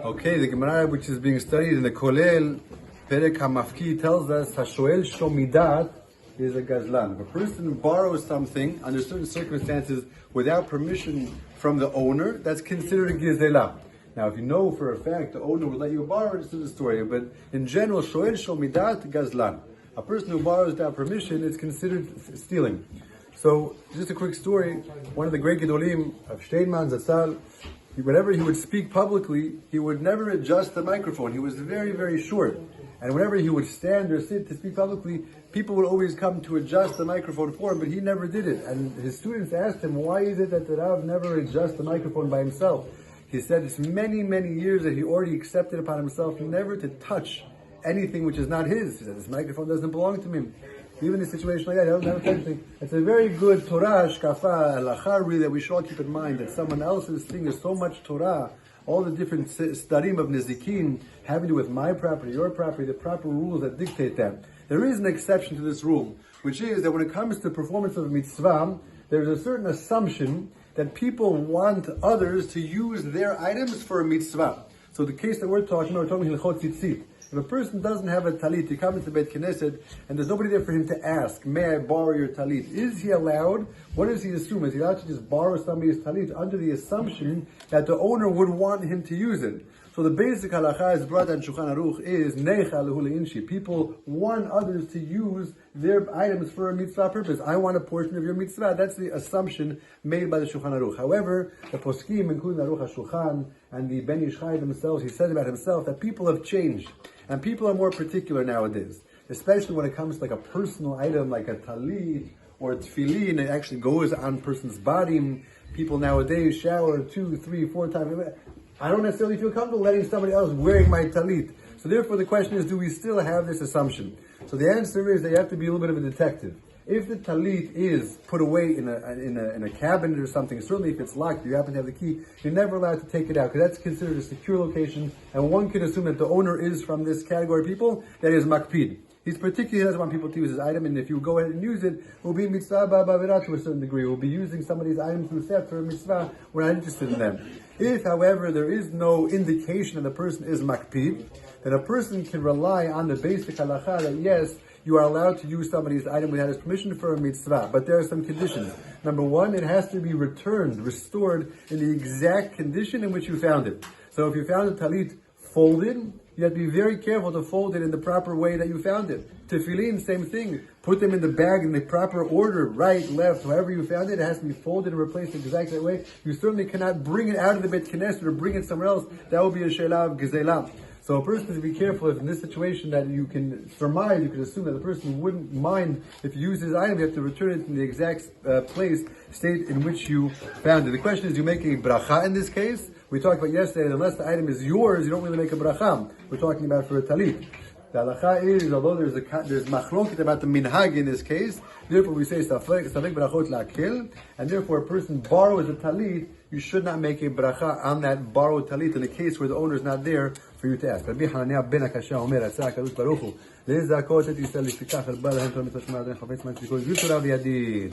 Okay, the Gemara which is being studied in the Kolel, Perek HaMafki tells us, Hashoel Shomidat is a gazlan. If a person borrows something under certain circumstances without permission from the owner, that's considered a gizela. Now, if you know for a fact the owner would let you borrow, this is the story. But in general, Shoel Shomidat gazlan. A person who borrows without permission is considered stealing. So, just a quick story. One of the great Gedolim of Steinman Zatzal, whenever he would speak publicly, he would never adjust the microphone. He was very, very short. And whenever he would stand or sit to speak publicly, people would always come to adjust the microphone for him, but he never did it. And his students asked him, why is it that the Rav never adjusts the microphone by himself? He said it's many, many years that he already accepted upon himself never to touch anything which is not his. He said, this microphone doesn't belong to me. Even in a situation like that, never touch anything. It's a very good Torah, shkafa, halacha, that we should all keep in mind, that someone else's thing is so much Torah, all the different stadim of nizikin having to do with my property, your property, the proper rules that dictate that. There is an exception to this rule, which is that when it comes to performance of a mitzvah, there's a certain assumption that people want others to use their items for a mitzvah. So the case that we're talking Hilchot Tzitzit. If a person doesn't have a talit, he comes to Beit Knesset, and there's nobody there for him to ask, may I borrow your talit? Is he allowed? What does he assume? Is he allowed to just borrow somebody's talit under the assumption that the owner would want him to use it? So the basic halacha is brought on Shulchan Aruch is neicha lehu leinshi. People want others to use their items for a mitzvah purpose. I want a portion of your mitzvah. That's the assumption made by the Shulchan Aruch. However, the poskim, including Aruch HaShulchan and the Avichai themselves, he said about himself that people have changed. And people are more particular nowadays, especially when it comes to like a personal item like a talit or a tefillin. It actually goes on a person's body. People nowadays shower 2, 3, 4 times. I don't necessarily feel comfortable letting somebody else wearing my talit. So therefore the question is, do we still have this assumption? So the answer is that you have to be a little bit of a detective. If the talit is put away in a cabinet or something, certainly if it's locked, you happen to have the key, you're never allowed to take it out, because that's considered a secure location, and one can assume that the owner is from this category of people, that is makpid. He's particularly doesn't want people to use his item, and if you go ahead and use it, will be mitzvah ba'avira to a certain degree. We'll be using somebody's item through theft or a mitzvah. We're not interested in them. If, however, there is no indication that the person is makpid, then a person can rely on the basic halacha that yes, you are allowed to use somebody's item without his permission for a mitzvah. But there are some conditions. Number one, it has to be returned, restored in the exact condition in which you found it. So if you found a talit folded, you have to be very careful to fold it in the proper way that you found it. Tefillin, same thing. Put them in the bag in the proper order, right, left, however you found it. It has to be folded and replaced the exact right way. You certainly cannot bring it out of the Beit Knesset or bring it somewhere else. That would be a shelah of gezelah. So a person has to be careful if in this situation that you can surmise, you can assume that the person wouldn't mind if you use his item, you have to return it in the exact state in which you found it. The question is, do you make a bracha in this case? We talked about yesterday that unless the item is yours, you don't really make a bracha. We're talking about for a talit. The halacha is, although there's machlokit about the minhag in this case, therefore we say safek brachot la'akel, and therefore a person borrows a talit, you should not make a bracha on that borrowed talit in a case where the owner is not there for you to ask. Rabbi Hananiah ben Akashya Omer, Atzah HaKadosh Baruch Hu, לזכות את ישראל לפיכך על בעל ההם תלמיד חשמל עדיין חפץ מה שכל זו תורה וידין.